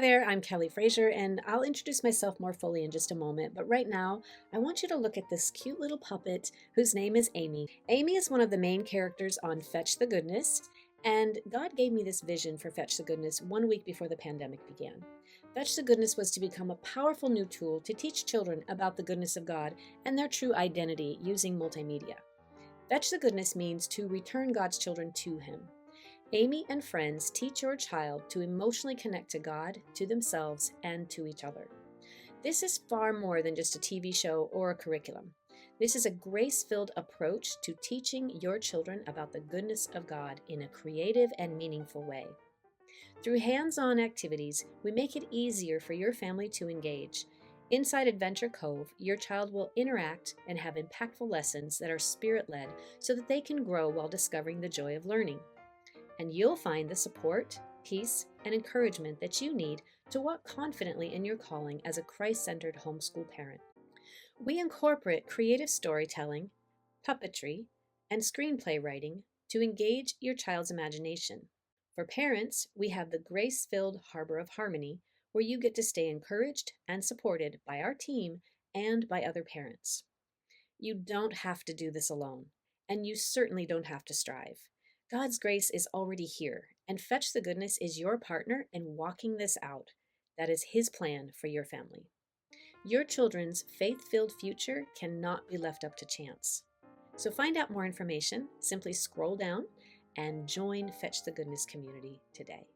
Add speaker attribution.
Speaker 1: Hi there, I'm Kellie Frazier, and I'll introduce myself more fully in just a moment. But right now, I want you to look at this cute little puppet whose name is Amy. Amy is one of the main characters on Fetch the Goodness, and God gave me this vision for Fetch the Goodness 1 week before the pandemic began. Fetch the Goodness was to become a powerful new tool to teach children about the goodness of God and their true identity using multimedia. Fetch the Goodness means to return God's children to Him. Amy and friends teach your child to emotionally connect to God, to themselves, and to each other. This is far more than just a TV show or a curriculum. This is a grace-filled approach to teaching your children about the goodness of God in a creative and meaningful way. Through hands-on activities, we make it easier for your family to engage. Inside Adventure Cove, your child will interact and have impactful lessons that are spirit-led so that they can grow while discovering the joy of learning. And you'll find the support, peace, and encouragement that you need to walk confidently in your calling as a Christ-centered homeschool parent. We incorporate creative storytelling, puppetry, and screenplay writing to engage your child's imagination. For parents, we have the grace-filled Harbor of Harmony, where you get to stay encouraged and supported by our team and by other parents. You don't have to do this alone, and you certainly don't have to strive. God's grace is already here, and Fetch the Goodness is your partner in walking this out. That is His plan for your family. Your children's faith-filled future cannot be left up to chance. So find out more information, simply scroll down and join Fetch the Goodness community today.